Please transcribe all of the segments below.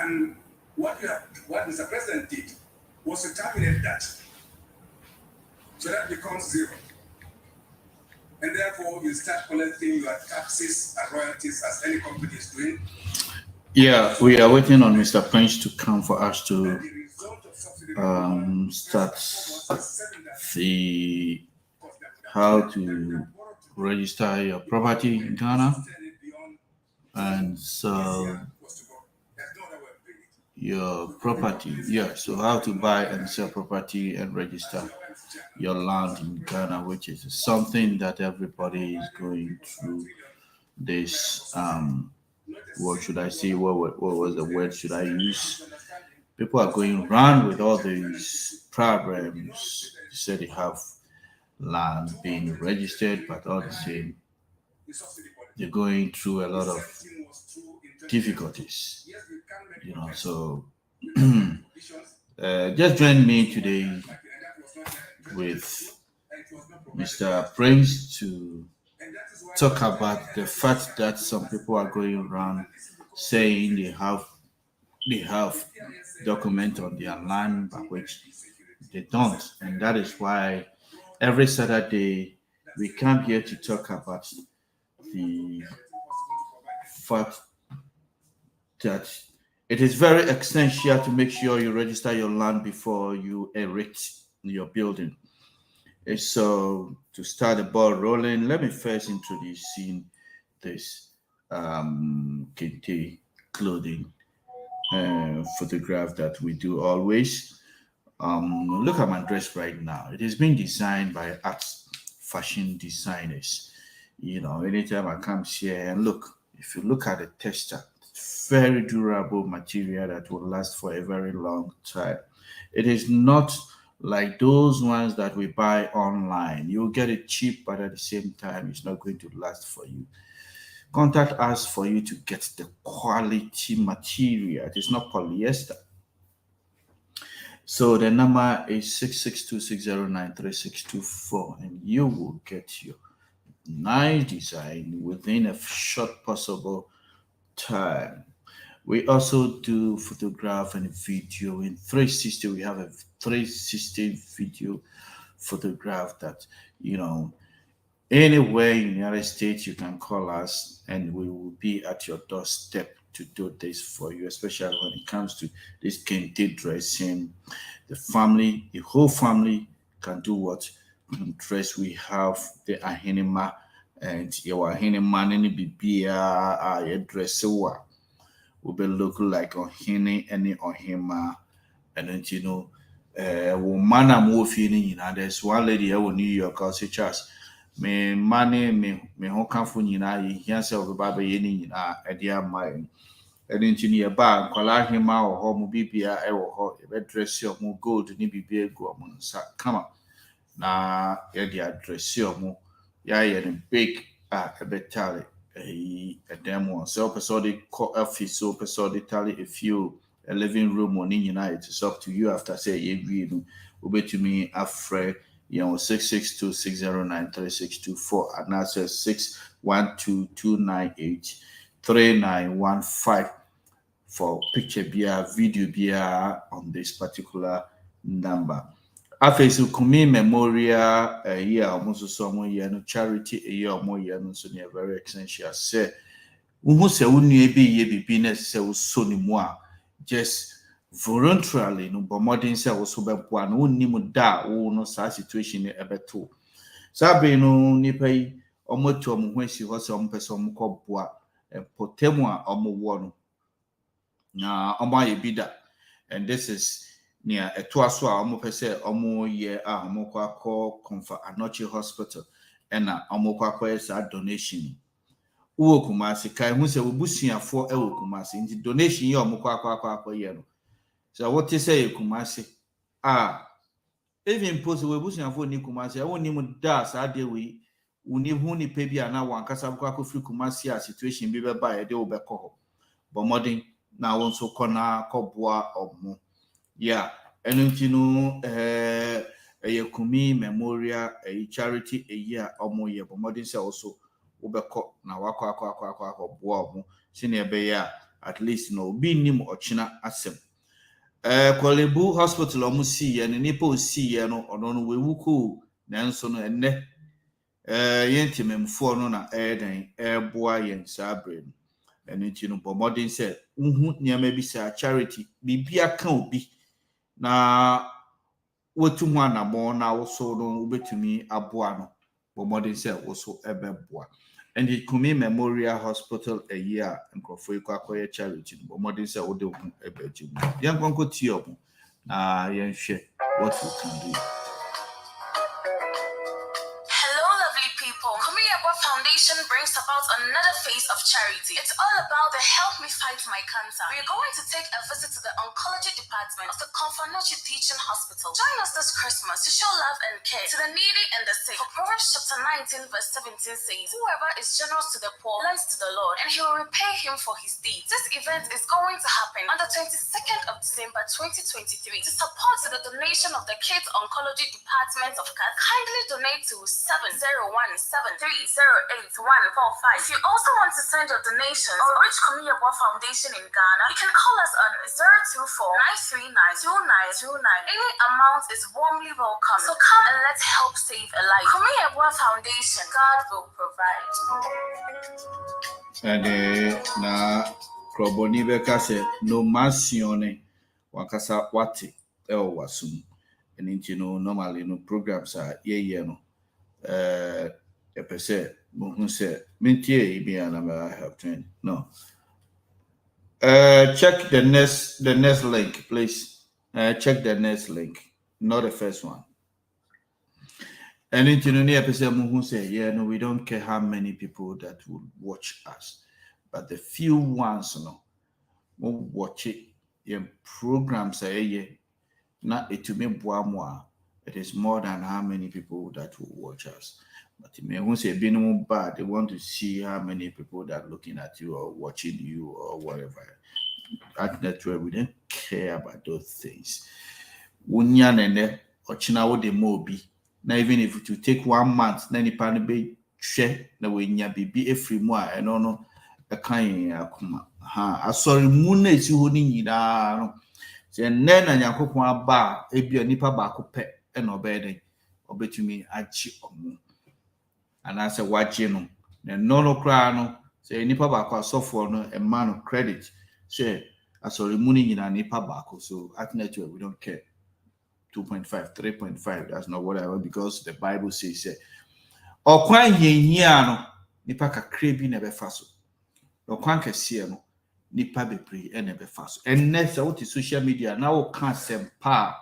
And what Mr. President did was to terminate that. So that becomes zero. And therefore, you start collecting your taxes and royalties as any company is doing. Yeah, we are waiting on Mr. Prince to come for us to start the how to register your property in Ghana. And so your property, yeah, so how to buy and sell property and register your land in Ghana, which is something that everybody is going through this what should I say? What was the word should I use? People are going around with all these problems. They say they have land being registered, but all the same, they're going through a lot of difficulties. So just join me today with Mr. Prince to talk about the fact that some people are going around saying they have document on their land, but which they don't, and that is why every Saturday we come here to talk about the fact that it is very essential to make sure you register your land before you erect your building. So to start the ball rolling, let me first introduce this Kente clothing photograph that we do always. Look at my dress right now. It has been designed by fashion designers. Anytime I come here and look, if you look at the texture, it's very durable material that will last for a very long time. It is not like those ones that we buy online. You'll get it cheap, but at the same time, it's not going to last for you. Contact us for you to get the quality material. It is not polyester. So the number is 662-609-3624, and you will get your nice design within a short possible time. We also do photograph and video in 360. We have a 360 video photograph that, anywhere in the United States, you can call us and we will be at your doorstep to do this for you, especially when it comes to this kente dressing. The whole family can do what dress. We have the ahinima and your ahinima and bibia dress will be looking like ohini any ohima, and then woman I'm feeling there's one lady in New York. I'll say Charles. Me money me ho kanfo nyina ye hia se obeba be ye ni nyina ade amai enti ni eba nkwala hema wo ho mu bibia e wo ho e be dress yo mu gold ni bibia egu omo nsa kama na ye di address yo mu ya ye ni big e be tally demo so person dey call office so person dey tally a few a living room money nyina it is up to you after say ye gwi no obetumi afre 662-609-3624 and now says 612-298-3915 for picture beer, video beer on this particular number. After Kumi Memorial a year almost so year no charity a year more year no so near very essential. Say who say unu be ye be necessary so ni moi just voluntarily no but modern say also be boa no nim da wo no sa situation e beto sabe no nipa yi omoto omo ho asi ho se omo pese omo ko boa potemu a omo wo no na omo aye bida, and this is near eto aso a omo pese omo ye a omo ko akọ Comfort Anochi Hospital na omo ko akọ esa donation wo Kumasi kai hu se obusuafo e wo Kumasi nti donation ye omo ko akọ ye no. So what you say Kumasi? Even post we busuafo ni Kumasi, I won't even da sa de we uni hu ni pe bia na wan kasa ko free Kumasi a situation bi be ba e de obekọ ho. But modern na won so kona koboa omo. Yeah, enu no Kumi Memorial charity a year omo ye, but modern say also obekọ na wakọ boa omo. Sine be ya at least no be nim ochina asem Kolebu hospital omu si ye ne nipa si ye no ono no wewu ko nanso no enne yentimemfo no na eden boa yen sabre no ene ti no bomodin se uhu niam bi sa charity bibia ka obi na wotu ho anabo na woso no ubetumi aboa no bomodin se woso ebeboa and the Dcument Memorial Hospital a year and Crofo Kwakoye charity bomodin se wo de hu ebeji yan konko ti obo na yen hwe what you can do. Foundation brings about another phase of charity. It's all about the Help Me Fight My Cancer. We are going to take a visit to the oncology department of the Confanochi Teaching Hospital. Join us this Christmas to show love and care to the needy and the sick. For Proverbs chapter 19 verse 17 says, whoever is generous to the poor lends to the Lord, and he will repay him for his deeds. This event is going to happen on the 22nd of December 2023. To support the donation of the Kids Oncology Department of CAT, kindly donate to 70173081145. If you also want to send your donation or reach Dcument Foundation in Ghana, you can call us on 024-939-2929. Any amount is warmly welcome. So come and let's help save a life. Dcument Foundation, God will provide. And na kroboni beka se no masione wakasa wati wasum. And you know normally no programs are ye no a per se who said mintie ibiana help train no check the next link please. Check the next link, not the first one. And into the near person who say yeah no we don't care how many people that will watch us, but the few ones no will watch it in programs not it to me boa. It is more than how many people that will watch us. But it may won't say be no bad. They want to see how many people that are looking at you or watching you or whatever. At that way, we don't care about those things. Unyan and ochina wo de mobi. Now even if it will take 1 month, then you pan be share na we nya bibi every month. I don't know a kind akuma. Ha, sorry, moon is you holding no. Say nena nyakopon aba ebia nipa ba ko pe e no beden obetumi achi omo ana say wachi no na no kra no say nipa ba ko asofo no e man no credit say asori muni nyina nipa ba ko so at network we don't care 2.5 3.5 that's not what I want because the Bible says say okwan yehia no nipa kakra bi na be fa so okwan kese no nipa bebre ene be fast and next what is social media now can't sempa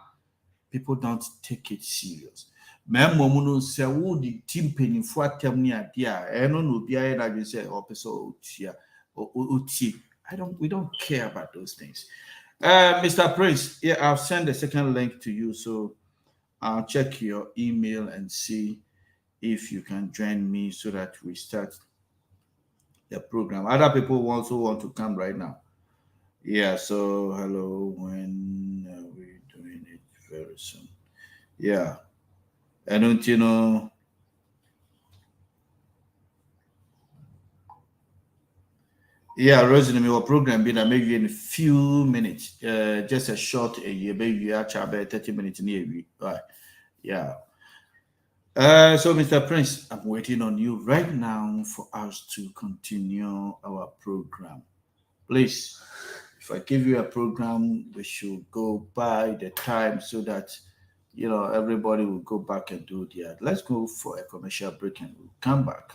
people don't take it serious memo no say wo di team penifo atem ni ade a eno no bia ye na say opeso otia oti we don't care about those things. Mr. Prince, yeah, I'll send the second link to you, so I'll check your email and see if you can join me so that we start the program. Other people also want to come right now. Yeah, so hello, when are we doing it? Very soon. Yeah. I don't know. Yeah, Rosie, your program been maybe in a few minutes. Just a short maybe 30 minutes near you. Right. Yeah. So, Mr. Prince, I'm waiting on you right now for us to continue our program. Please, if I give you a program, we should go by the time so that, everybody will go back and do their. Let's go for a commercial break and we'll come back.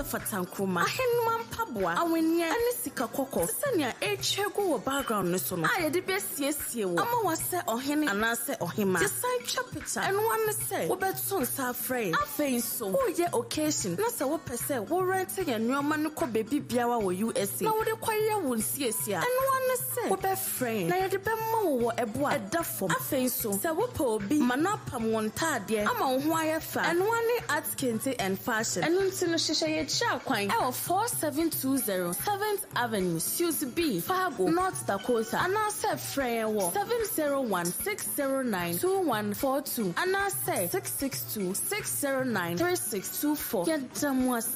fatankuma ahenman pabwa awenia ane sika koko senya echego wo background no so no ayede besiesie wo ama wase ohene anase ohema design chapter and one say wo beto nsa afrɛ afei so wo ye occasion na se wo pese wo rent ye nneoma no kɔ baby biawa wo USA na wo de kwaye wo nsiesie and one say wo be friend na ye de be ma wo ebo a ɛda fam afei so se wo pa obi manapam won tade ama wo ho ayefa and one at kente and fashion and until no hyehyɛ ye cha kwan 4720 7th Avenue Susie B Fargo North Dakota and I said friend wo 701-609-2142 and I said 662-609-3624 get them was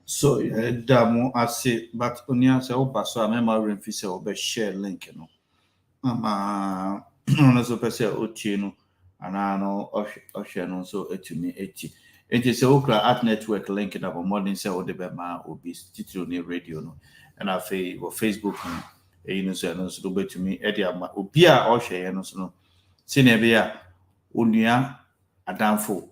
So damo I say but onia say oba so a memory fi say oba share link no ama no so pese otie no ana no ohwe no so etumi eti enti say okra at network link na bo modern say ode be ma obi titiro ne radio no and afei wo Facebook no no so do betumi e dia ma obi a ohwe ye no so no sine be a onua adamfo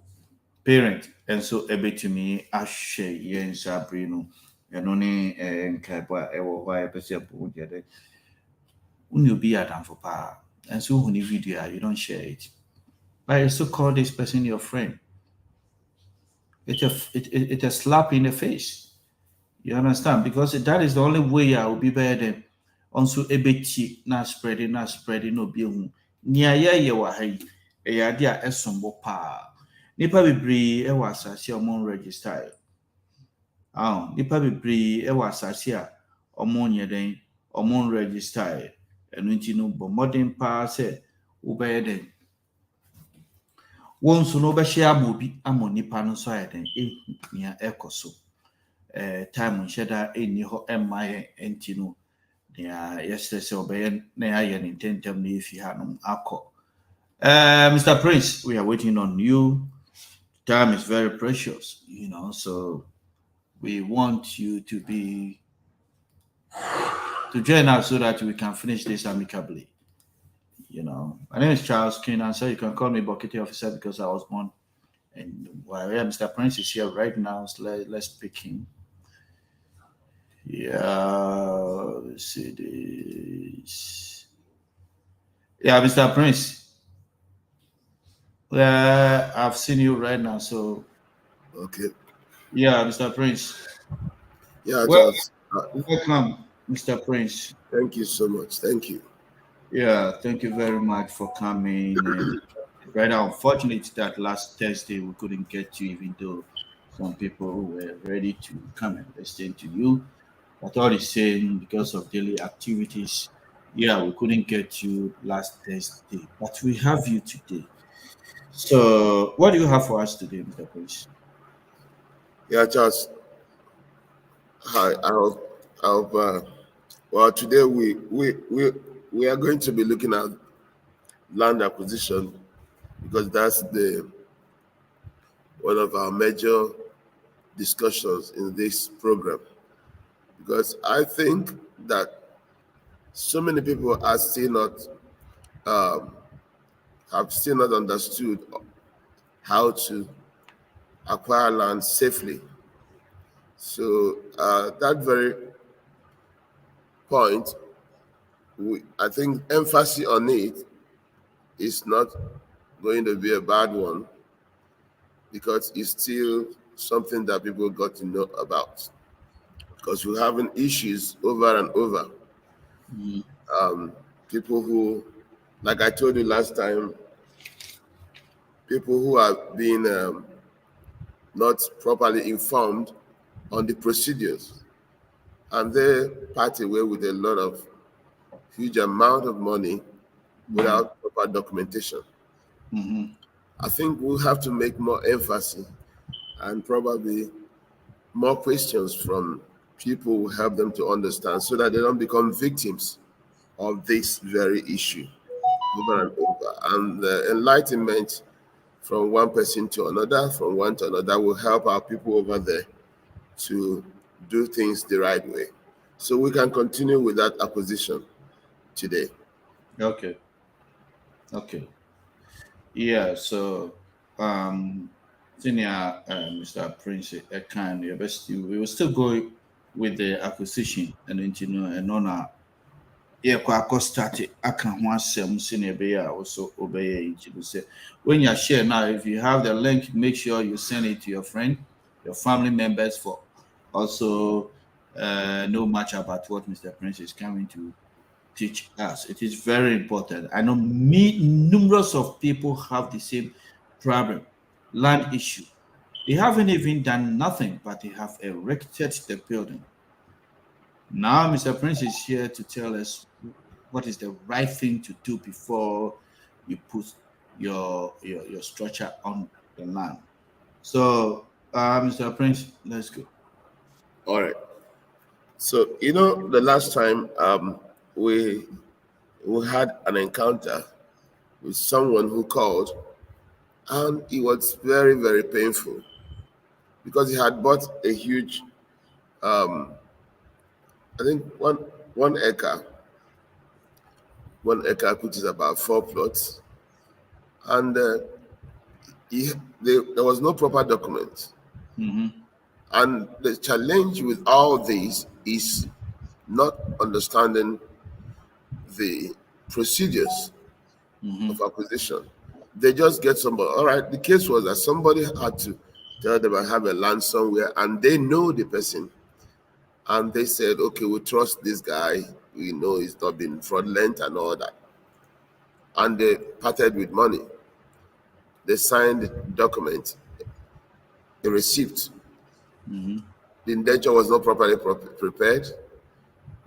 parent and so ebetumi ahwe yen sabri no eno ne nkaiba ewo hwa pese bo de uni obi adamfo pa and so when you video you don't share it but you still call this person your friend. It's a slap in the face. You understand? Because that is the only way I will be better than also ebeti na spreading no be hu nia ye wa hai e ya dia esombo pa nipa bebre e wa asase omon register nipa bebre e wa asase a omon yeden omon register enu nti no bo modern pa say wo be den won so no be share amobi amonipa no so ayeden nia ekoso time nsheda eni ho emaye enti no yesterday so obey na ya intentem na ifi hanum akọ. Mr. Prince, we are waiting on you. Time is very precious, so we want you to join us so that we can finish this amicably. My name is Charles Keenan, so you can call me Buckety Officer because I was born. And Mr. Prince is here right now, so let's pick him. Yeah, let's see this. Yeah, Mr. Prince. I've seen you right now, so. Okay. Yeah, Mr. Prince. Yeah, welcome, Mr. Prince. Thank you so much. Thank you. Yeah, thank you very much for coming. And right now, unfortunately, that last Thursday we couldn't get you, even though some people were ready to come and listen to you. But all the same, because of daily activities, we couldn't get you last Thursday. But we have you today. So, what do you have for us today, Mr. Prince? Yeah, Charles. Hi. I hope. Well, today we are going to be looking at land acquisition because that's one of our major discussions in this program. Because I think that so many people are still not have still not understood how to acquire land safely. So that very point, I think emphasis on it is not going to be a bad one because it's still something that people got to know about. Because we're having issues over and over. People who, like I told you last time, people who are being not properly informed on the procedures, and they part away with a lot of huge amount of money without proper documentation. I think we'll have to make more emphasis and probably more questions from people who help them to understand so that they don't become victims of this very issue over and over. And the enlightenment from one person to another, from one to another, will help our people over there to do things the right way. So we can continue with that acquisition today. Okay. Yeah, so senior Mr. Prince Ekan, we will still go with the acquisition and and on a yeah, quite started. I can one some senior be also obey you say when you share now, if you have the link, make sure you send it to your friend, your family members for also know much about what Mr. Prince is coming to teach us. It is very important. I know numerous of people have the same problem, land issue. They haven't even done nothing, but they have erected the building. Now, Mr. Prince is here to tell us what is the right thing to do before you put your structure on the land. So, Mr. Prince, let's go. All right. So the last time we had an encounter with someone who called, and it was very, very painful because he had bought a huge, I think one acre, which is about 4 plots, and there was no proper document. Mm-hmm. And the challenge with all these is not understanding the procedures of Mm-hmm. acquisition. They just get somebody. All right, the case was that somebody had to tell them I have a land somewhere, and they know the person, and they said, okay, we trust this guy. We know he's not been fraudulent and all that. And they parted with money. They signed the document, a receipt. Mm-hmm. The indenture was not properly prepared,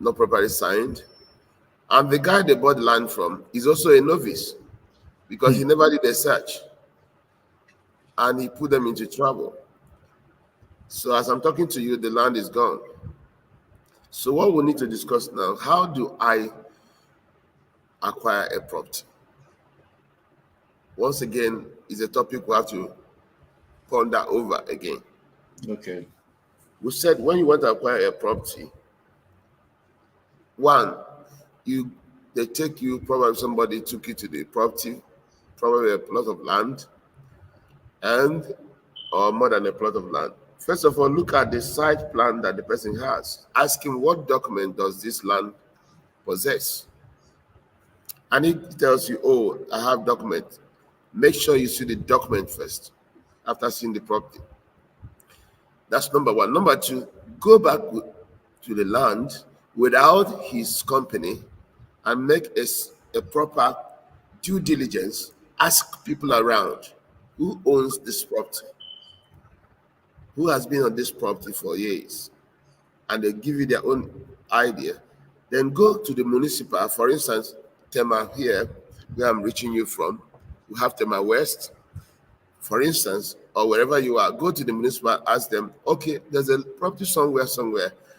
not properly signed. And the guy they bought the land from is also a novice because he never did a search, and he put them into trouble. So as I'm talking to you, the land is gone. So what we need to discuss now, how do I acquire a property? Once again, is a topic we have to ponder over again. Okay. We said when you want to acquire a property, one, they take you, probably somebody took you to the property, probably a plot of land, and or more than a plot of land. First of all, look at the site plan that the person has. Ask him what document does this land possess. And he tells you, oh, I have document. Make sure you see the document first after seeing the property. That's number one. Number two, go back to the land without his company and make a proper due diligence. Ask people around who owns this property, who has been on this property for years, and they give you their own idea. Then go to the municipal, for instance, Tema here, where I'm reaching you from. We have Tema West, for instance, or wherever you are. Go to the municipal, ask them, okay, there's a property somewhere,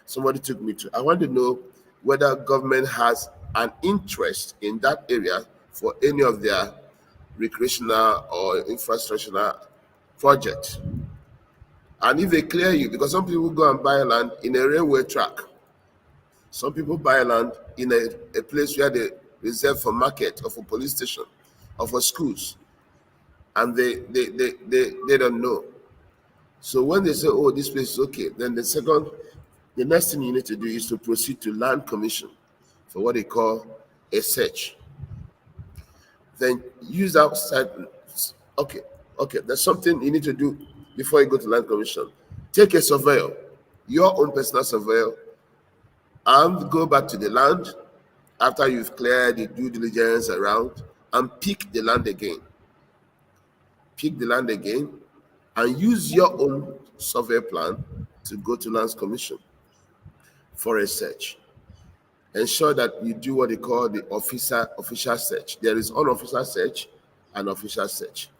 somebody took me to. I want to know whether government has an interest in that area for any of their recreational or infrastructural projects. And if they clear you, because some people go and buy land in a railway track, some people buy land in a place where they reserve for market or for police station or for schools, and they don't know. So when they say, oh, this place is okay, then the next thing you need to do is to proceed to land commission for what they call a search. Then use outside. Okay, there's something you need to do before you go to land commission. Take a surveyor, your own personal surveyor, and go back to the land after you've cleared the due diligence around, and pick the land again. Pick the land again and use your own survey plan to go to lands commission for a search. Ensure that you do what they call the official search. There is unofficial search and official search.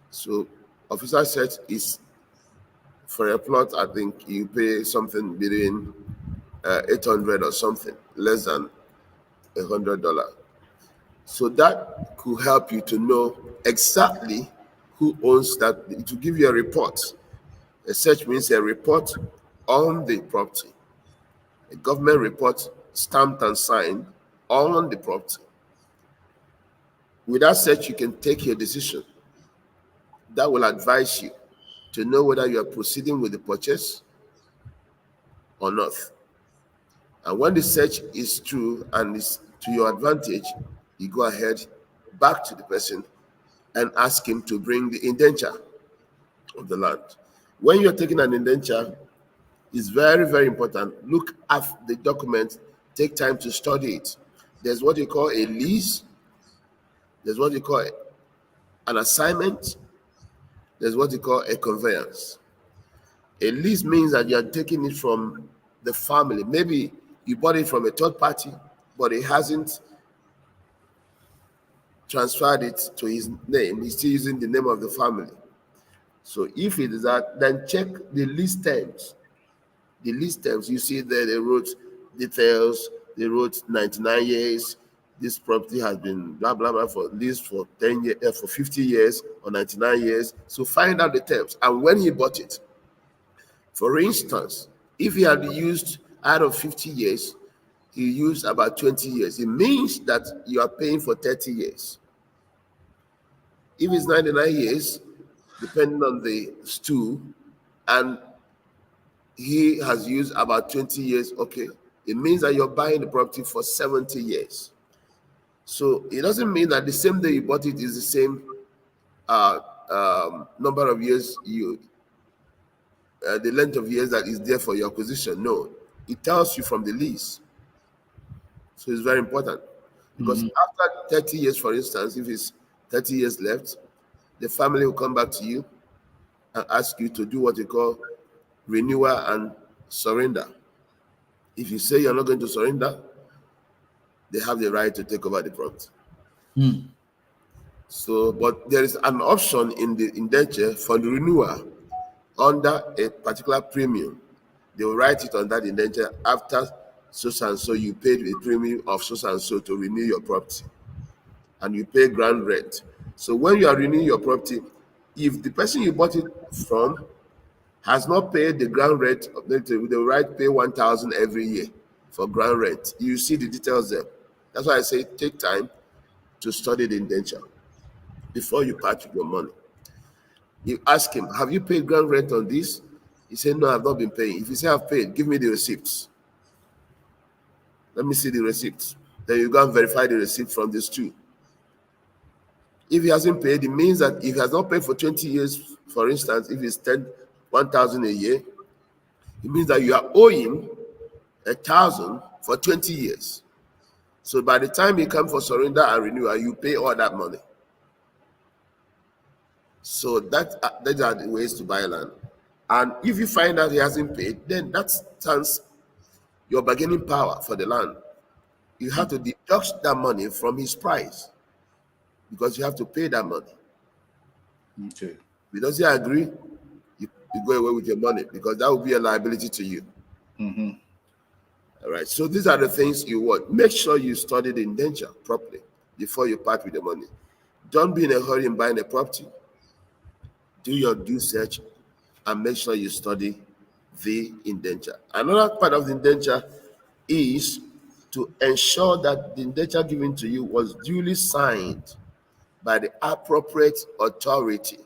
So official search is for a plot, I think you pay something between 800 or something, less than $100. So that could help you to know exactly who owns that. It will give you a report. A search means a report on the property, a government report stamped and signed on the property. With that search, you can take your decision that will advise you to know whether you are proceeding with the purchase or not. And when the search is true and is to your advantage, you go ahead back to the person and ask him to bring the indenture of the land. When you're taking an indenture, it's very, very important. Look at the document, take time to study it. There's what you call a lease, there's what you call an assignment, there's what you call a conveyance. A lease means that you're taking it from the family. Maybe you bought it from a third party, but it hasn't transferred it to his name. He's still using the name of the family. So if it is that, then check the lease terms. The lease terms, you see there, they wrote details, they wrote 99 years. This property has been blah, blah, blah for lease for 10 years, for 50 years or 99 years. So find out the terms and when he bought it. For instance, if he had used out of 50 years, he used about 20 years. It means that you are paying for 30 years. If it's 99 years, depending on the stool, and he has used about 20 years, okay, it means that you're buying the property for 70 years. So it doesn't mean that the same day you bought it is the same number of years the length of years that is there for your acquisition. No, it tells you from the lease. So it's very important because after 30 years, for instance, if it's 30 years left, the family will come back to you and ask you to do what you call renewal and surrender. If you say you're not going to surrender, they have the right to take over the property. So, but there is an option in the indenture for the renewal under a particular premium. They will write it on that indenture after so and so you paid a premium of so and so to renew your property, and you pay ground rent. So when you are renewing your property, if the person you bought it from has not paid the ground rent, they will write pay 1,000 every year for ground rent. You see the details there. That's why I say take time to study the indenture before you part with your money. You ask him, have you paid ground rent on this? He said, no, I've not been paying. If you say I've paid, give me the receipts. Let me see the receipts. Then you go and verify the receipt from this too. If he hasn't paid, it means that if he has not paid for 20 years, for instance, if it's 1,000 a year, it means that you are owing 1,000 for 20 years. So by the time you come for surrender and renewal, you pay all that money. So that are the ways to buy land. And if you find out he hasn't paid, then that stands your bargaining power for the land. You have to deduct that money from his price because you have to pay that money. Okay. If he doesn't agree, you go away with your money because that will be a liability to you. All right. So these are the things you want. Make sure you study the indenture properly before you part with the money. Don't be in a hurry in buying a property. Do your due search and make sure you study the indenture. Another part of the indenture is to ensure that the indenture given to you was duly signed by the appropriate authority.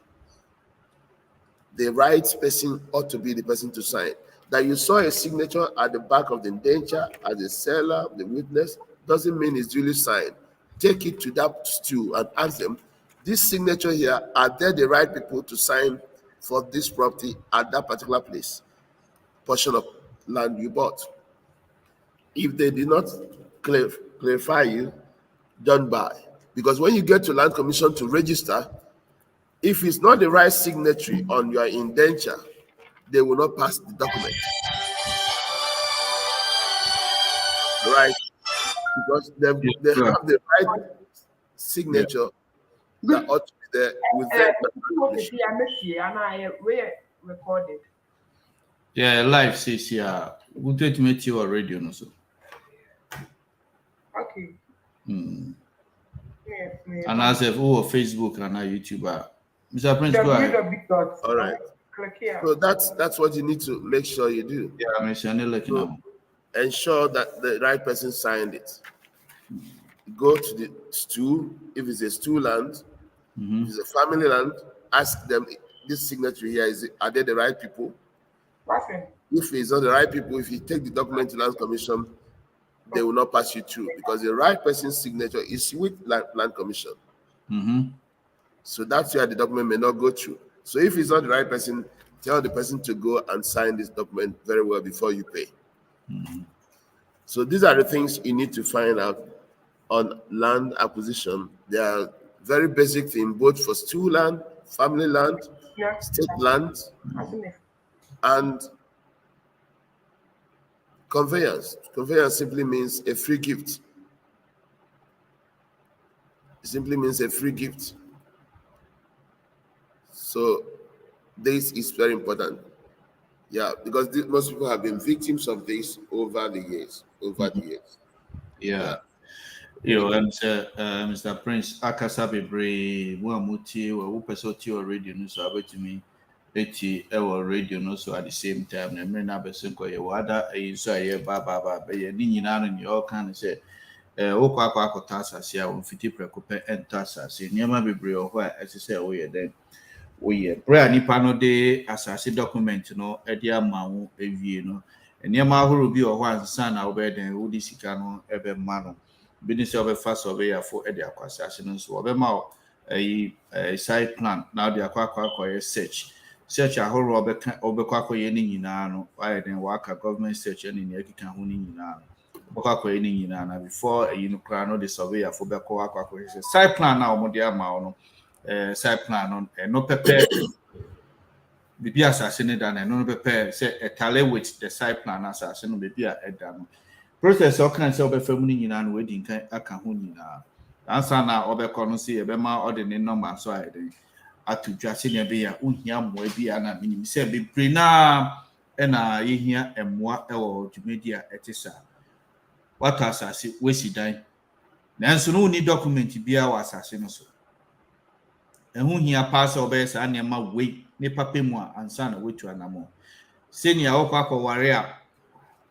The right person ought to be the person to sign. That you saw a signature at the back of the indenture as a seller, the witness, doesn't mean it's duly signed. Take it to that stew and ask them, this signature here, are they the right people to sign for this property at that particular place, portion of land you bought? If they did not clarify you, don't buy. Because when you get to land commission to register, if it's not the right signatory on your indenture, they will not pass the document. Right? Because they have the right signature that ought to be there with them. Recorded. Yeah, live says here. We'll do it with you already on also. Okay. Yes, And as if Facebook and YouTube. Mr. Prince, go ahead. All right. Click here. So that's what you need to make sure you do. Yeah, I'm looking Ensure that the right person signed it. Go to the stool. If it's a stool land, if it's a family land, ask them, this signature here, are they the right people? Perfect. If it's not the right people, if you take the document to Land Commission, they will not pass you through because the right person's signature is with Land Commission. So that's where the document may not go through. So if it's not the right person, tell the person to go and sign this document very well before you pay. So these are the things you need to find out on land acquisition. They are very basic things, both for stool land, family land, Yeah. state land, and conveyance. Conveyance simply means a free gift. It simply means a free gift. So this is very important. Yeah, because most people have been victims of this over the years. Yeah. Yo, Mr. Prince, akasa bebre mo amuti wo person ti o radio no so abetumi eti e wo radio no so at the same time na me na beso ko ye wada e so ye ba be ye ni nyina no ni o kan say wo kwa akota asase a wo fiti preko pe enta asase niam bebre o ho a ese say wo ye den wo ye bra nipa no de asase document no e de ama wo ewie no niam ahoro bi o ho ansa na wo be den wo di sika no e be ma no business of a fast surveyor for the acquisition so obema a side plan now the akwa search a whole obekwa ye ni nyina no why then work government search and in ekika ho ni nyina obekwa ye ni nyina na before you kra no the surveyor for bekwa akwa side plan na omode ama no side plan no no pepe bibi asase ne da na no pepe say a tally with the side plan asase no bibi a eda no process o kan say obefam ni nyina no wedi nkan aka ho nyina ansa na obekọ no say ebema ode ne number so ayede atudwa se ne be ya ohia moa bia na minim say bebre na na yehia emoa ewo dwumedi a etisa what asase wesi dan nanso no ni document bia wa asase no so ehu hia pass obesa na ma we ne papa mu a ansa na wetu anamo senior okwa ware a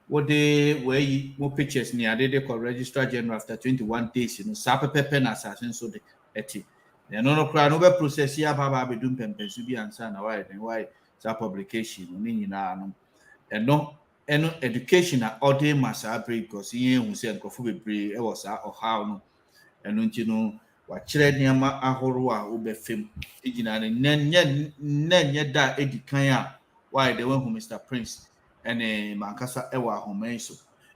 what they were more pictures near they call registrar general after 21 days, sa pepe na assassin so the eti. They no cry no process here, baba be doing pempes be answer na why then why that publication no na no education na all day masa break because he who say nkofo bebre e was or how no eno nti no wa kire niama ahoro a wo be fem egina ne da edikan a why they went Mr. Prince ene mankasa ewa ahoman so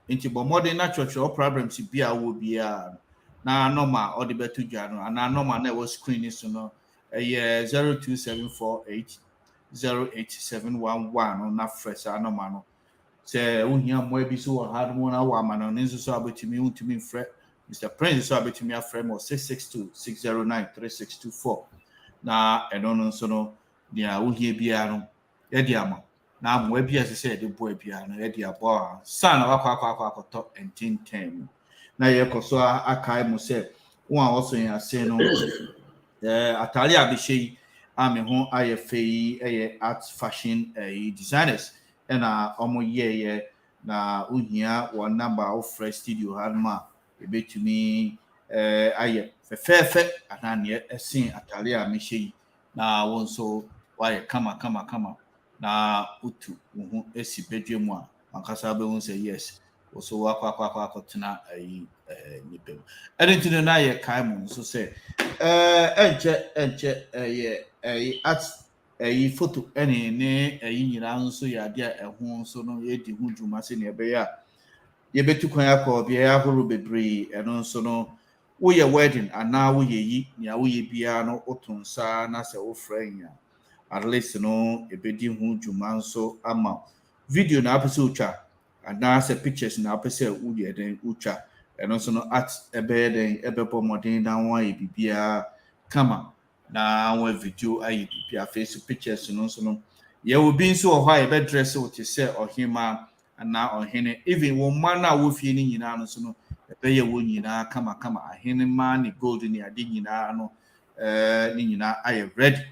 nti bo modern na church problems bia wo bia na normal or the betu dwa no na normal na was screen so no 02748 no na fresh normal no se ohia mo bi so wa hard mo na wa ma no nso so abetumi untumi frɛ Mr. Prince so abetumi afrɛ mo 662-609-3624 na eno no nso no dia ohia bia no ye dia ma na mo bia se se de boy bia no ye dia bo san akwa entinten na ye koso akai mo se won a woso yin ase no atali abehyi ame ho aye fei eye art fashion designers na omo ye na ohia one number of fresh studio hanma ebetumi aye fefefe anane esin atali amehyi na won so why kama na utu ho esi bedwemu a ankasa be won say yes so wakwa tena nipem edentino na ye kai mu so say enche at photo ene ne nyina nso ya de ehun nso no ye di hu dwuma se ne ebe ya ye betu kwan akọ bia ya horo bebre eno nso no wo ye wedding ana wo ye yi nia wo ye bia no otunsa na se wo franya at least no ebedi hu dwuma nso ama video na apese utwa ana se pictures na apese wo ye den utwa eno nso no at ebe den ebebo modern na wan ye bibia kama na wan video ayi bibia face pictures no nso no ye obi nso ho a ebe dress wo te se ohima na ohene even wo man na wo fie ni nyina no so no ebe ye wo nyina kama ahene ma ni gold ni ade nyina no ni nyina aye red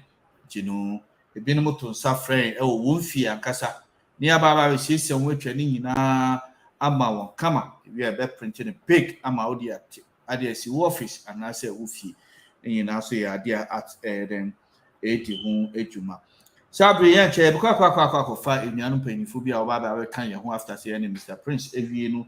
jinu ebi no to safren e wo fie ankasa ni ababa be siesie wo atwa ni nyina ama won kama we ebe print ni big ama odi ade asi wo office anase wo fie ni nyina so ye ade at then eti ho adwuma sabri yan che be kwa fa enuanu panifo bi a oba ba kan ye ho after say any Mr. Prince ewie no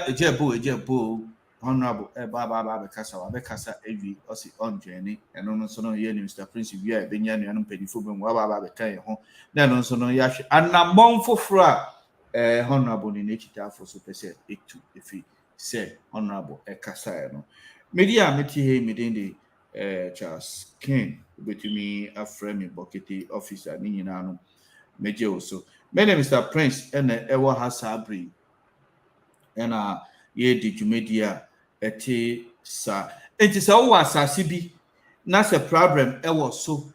ejebo honorable ba be kasa wa be kasa ewie o si on journey eno no so no ye ni Mr. Prince wi a be nya enuanu panifo be wa ba be kan ye ho na no so no ya hwe anamon foforo a honorable ni nechita for so pese etu efi say honorable kasa no media meti he medende Charles King betumi afrɛ me bɔkete officer ni nyinaa no megye wo so mene Mr. Prince ɛna ɛwɔ ha saa bere ɛna yɛdi dwumadi a ɛte saa enti sɛ wowɔ asase bi na sɛ problem ɛwɔ so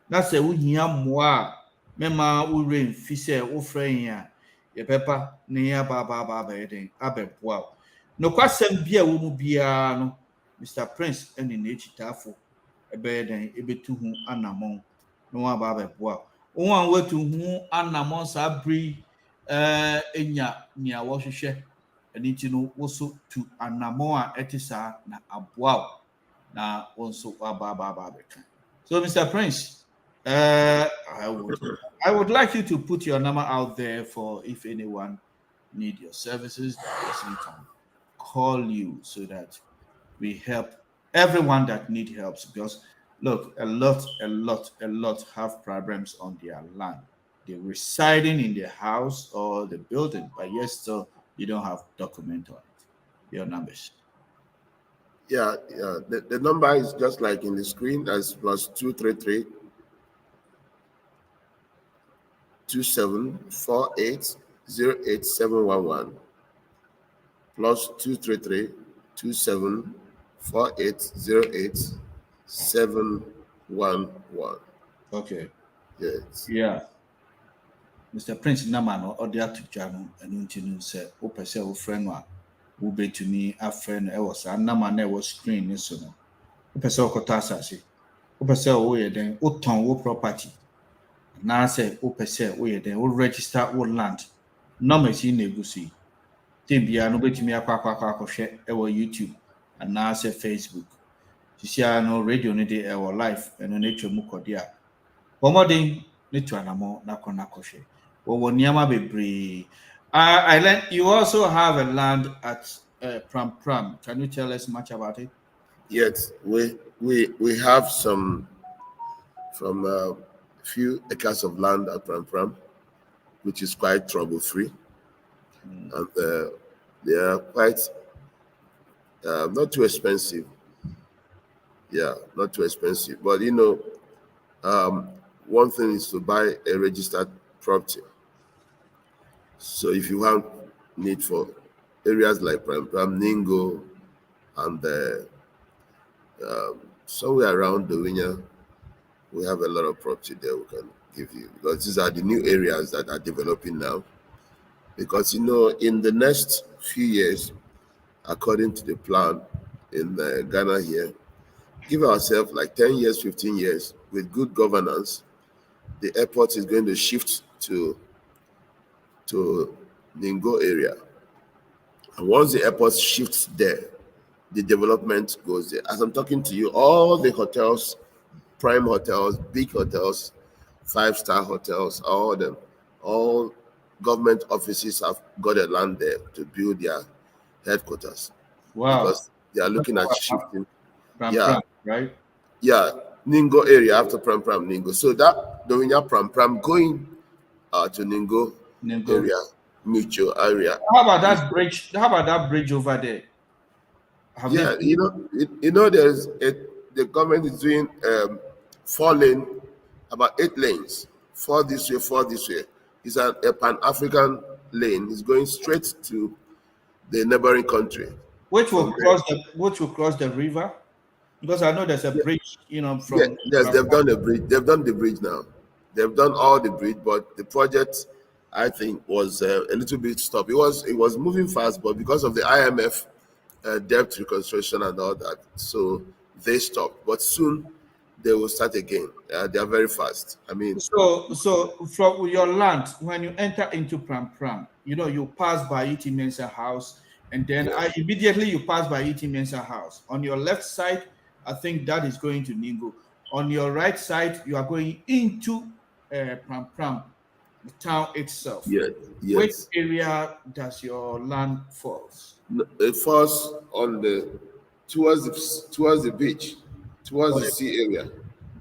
na sɛ wohia mmoa a mɛma wowura mfi sɛ wofrɛ yɛn a yɛbɛba ne yɛaba bɛyɛ den abɛboa wo nokwasɛm bi a wɔ mu biara no Mr. Prince ɛne n'ekyitaafo ɛbɛyɛ den ɛbɛtu ho anamɔn na wɔn aba abɛboa wɔn a wɔatu ho anamɔn saa bere enya nea wɔhwehwɛ ɛne ti no wɔso tu anamɔn a ɛte saa na aboa wo na wɔn nso aba abɛka so Mr. Prince I would like you to put your number out there for if anyone need your services that person can call you so that we help everyone that need help because look, a lot have problems on their land. They're residing in their house or the building, but yet still you don't have document on it. Your numbers. Yeah. The number is just like in the screen as +233 2748 08711 +233 2748 08711. Okay. Yes. Yeah. Mr. Prince Namano or the Atujano and Untinu said, Opa say, friend, who bet to me a friend, I was a Naman was screen, so no. Opa say, Kotasa, Opa say, oh, then, O town, O property. Now say, Opa say, oh, then, O register, O land. No machine negotiate. Tibia no bet me a quack share our YouTube and now say Facebook. To see no radio ni de our life and no nature mukodia. Pomodin need to anamo na konakoshe. Well, Niama bebree. I learned you also have a land at Pram Pram. Can you tell us much about it? Yes, we have some from a few acres of land at Pram Pram, which is quite trouble free, and they are quite not too expensive. Yeah, not too expensive. But one thing is to buy a registered property. So if you have need for areas like Pram Pram, Ningo, and somewhere around the Winya, we have a lot of property there we can give you because these are the new areas that are developing now. Because in the next few years, according to the plan in Ghana here, give ourselves like 10 years, 15 years with good governance, the airport is going to shift to Ningo area. And once the airport shifts there, the development goes there. As I'm talking to you, all the hotels, prime hotels, big hotels, 5-star hotels, all government offices have got a land there to build their headquarters. Wow. Because they are looking at shifting. Pram Pram, right? Yeah, Ningo area after Pram Pram, Ningo. So that the Winya Pram Pram going to Ningo area, mutual area. How about that bridge? How about that bridge over there? Yeah, there's the government is doing 4 lane, about 8 lanes, 4 this way, 4 this way. It's a Pan-African lane. It's going straight to the neighboring country. Which will cross the river? Because I know there's a bridge, from yes, they've done the bridge. They've done the bridge now. They've done all the bridge, but the project, I think, was a little bit stopped. It was moving fast, but because of the IMF debt reconstruction and all that, so they stopped. But soon they will start again. They are very fast. I mean, so from your land, when you enter into Pram Pram, you pass by E.T. Mensah house, and then immediately you pass by E.T. Mensah house. On your left side, I think that is going to Ningo. On your right side, you are going into Pram Pram, the town itself. Yes, Which yes. area does your land falls? It falls on the towards the beach, towards the sea area.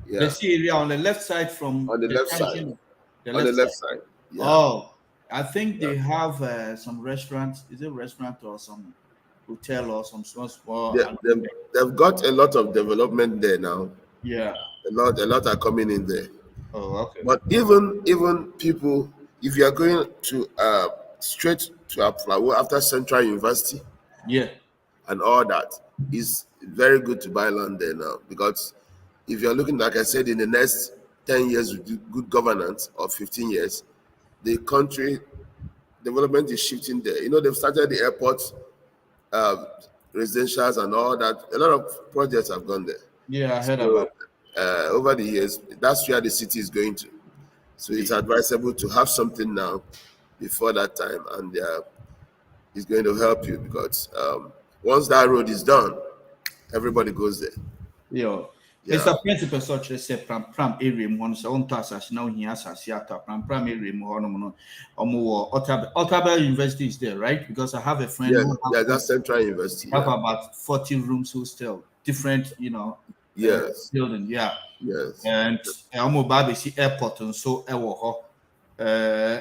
The Yeah, sea area on the left side from on the the left side. junction. The On the left left side. side. Yeah, Oh, I think yeah. they have some restaurants. Is it restaurant or some hotel or some small? They, they've got a lot of development there now. Yeah. A lot are coming in there. Oh, okay. But even people, if you are going to straight to Aflawo after Central University Yeah. and all that, is very good to buy land there now, because if you're looking, like I said, in the next 10 years with good governance, or 15 years, the country development is shifting there. They've started the airport, uh, residentials and all that. A lot of projects have gone there. Yeah, I heard about So over the years, that's where the city is going to. So it's it. advisable to have something now before that time, and it's going to help you, because once that road is done, everybody goes there. Yeah. Yeah. Mr. Principal Such said Pram area one so on task as now he has Pram area no Ottawa University is there, right? Because I have a friend Yeah, who yeah, that's Central University. have Yeah. about 40 rooms hostel, different, Yes, building, yeah. yes. And almost Babisi airport and so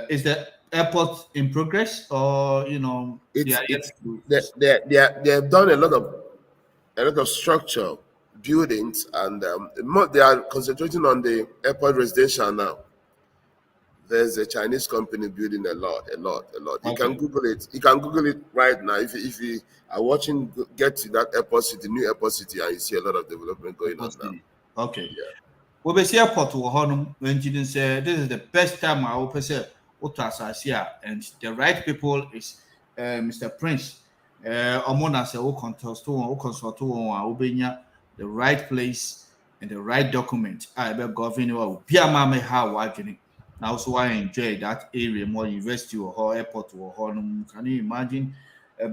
is the airport in progress, or they are yet It's to they have done a lot of structure buildings, and they are concentrating on the airport residential now. There's a Chinese company building a lot. You can Okay. Google it. You can Google it right now. If you are watching, get to that airport city, new airport city, and you see a lot of development going on now. Okay. Yeah. We be see airport wɔ hɔnom when you say this is the best time I will say and the right people is Mr. Prince. Omona say we consult the right place and the right document. I be governor will be a mama how watching. Now so I enjoy that area more university or airport or hɔnom. Can you imagine?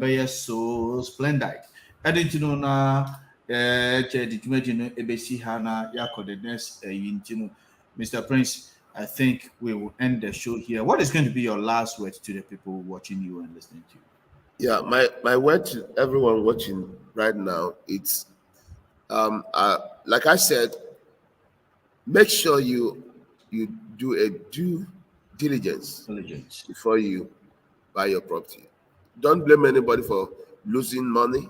Be so splendid. I didn't know na Dcument ebesi hana yako the next Mr. Prince. I think we will end the show here. What is going to be your last word to the people watching you and listening to you? Yeah, my word to everyone watching right now, it's like I said, make sure you do a due diligence before you buy your property. Don't blame anybody for losing money.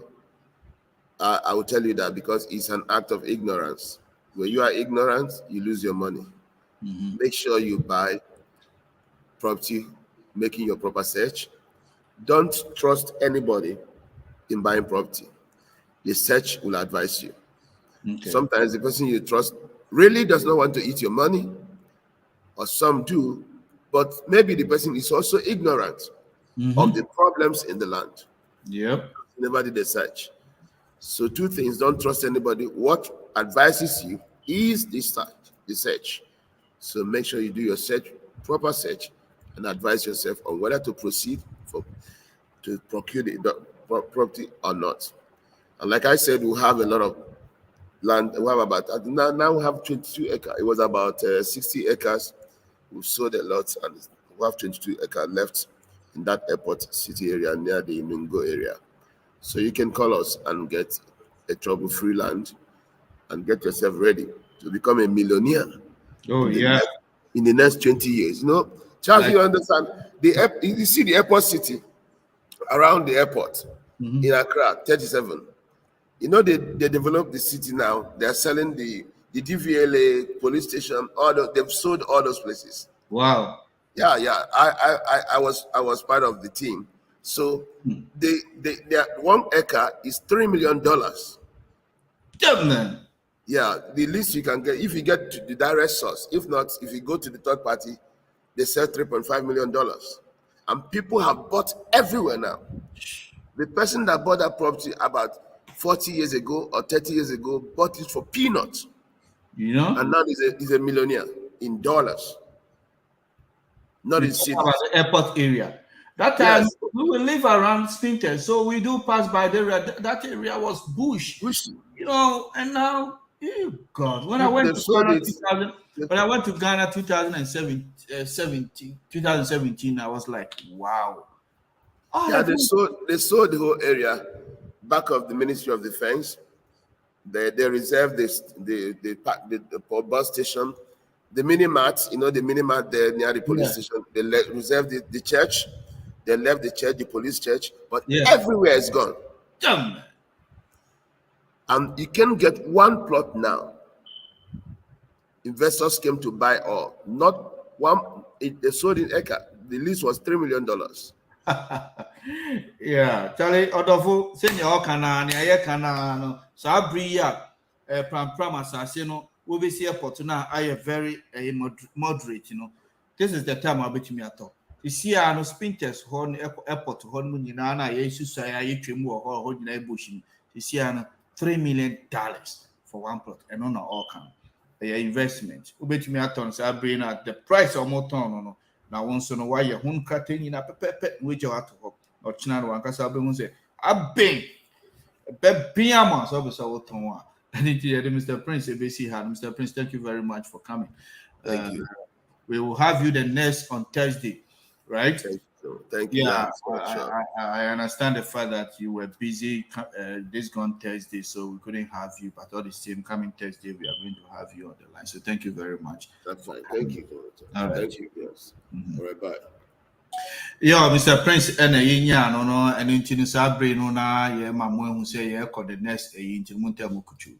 I will tell you that, because it's an act of ignorance. When you are ignorant, you lose your money. Make sure you buy property, making your proper search. Don't trust anybody in buying property. The search will advise you. Okay. Sometimes the person you trust really does not want to eat your money, or some do, but maybe the person is also ignorant of the problems in the land. Yep. Never did a search. So two things: don't trust anybody. What advises you is the search. So make sure you do your search, proper search, and advise yourself on whether to proceed to procure the property or not. And like I said, we have a lot of land. We have about now we have 22 acres. It was about 60 acres. We've sold a lot, and we have 22 acres left in that airport city area near the Mingo area. So you can call us and get a trouble-free land and get yourself ready to become a millionaire. Oh, In the next 20 years. Charles, you understand? You see the airport city around the airport in Accra, 37. They developed the city now. They're selling the DVLA police station. They've sold all those places. Wow. Yeah. I was part of the team. So their 1 acre is $3 million. Damn, man. Yeah, the least you can get if you get to the direct source. If not, if you go to the third party, they sell $3.5 million. And people have bought everywhere now. The person that bought that property about 40 years ago or 30 years ago bought it for peanuts. And now he's a millionaire in dollars. Not in cities. About the airport area. That time we will live around Spinter, so we do pass by the area. That area was bush. And now God, when I went They've to sold Ghana it. 2000, when I went to Ghana 2017, I was like, wow. Oh, Yeah, they sold the whole area back of the Ministry of Defense. They reserved the bus station, the mini mart, the mini mart there near the police station. They reserved the church. They left the church, the police church, but everywhere is gone. Damn. And you can get one plot now. Investors came to buy all. Not one. They sold in Eka. The lease was $3 million. Yeah, Charlie, Odofo, senior Kana, Nia Kana, no, Sabria, Pram Assassin, will be see airport now. I am very moderate, This is the time I'll be to me at all. You see, I know Spinters, Horn Airport, Horn Munina, yes, you say I eat more or holding a bush. You see, I know $3 million for one plot and on all kind. Investment. Ube to me at on Sabrina, the price of more ton, no. Now, once in a while, your home cutting in a pepper, which you have to hope. Or China, one can say, I've been a Piamas officer. And it is Mr. Prince, ABC had. Mr. Prince, thank you very much for coming. Thank you. We will have you the next on Thursday, right? Thank you. Yeah, I understand the fact that you were busy this gone Thursday, so we couldn't have you. But all the same, coming Thursday, we are going to have you on the line. So thank you very much. That's fine. Thank you. All right. Thank you. Yes. All right. Bye. Yeah, Mr. Prince, and no, and into the Sabre, no, na, yeah, my mom who say, yeah, call the next, a inch, Muntamukuchu.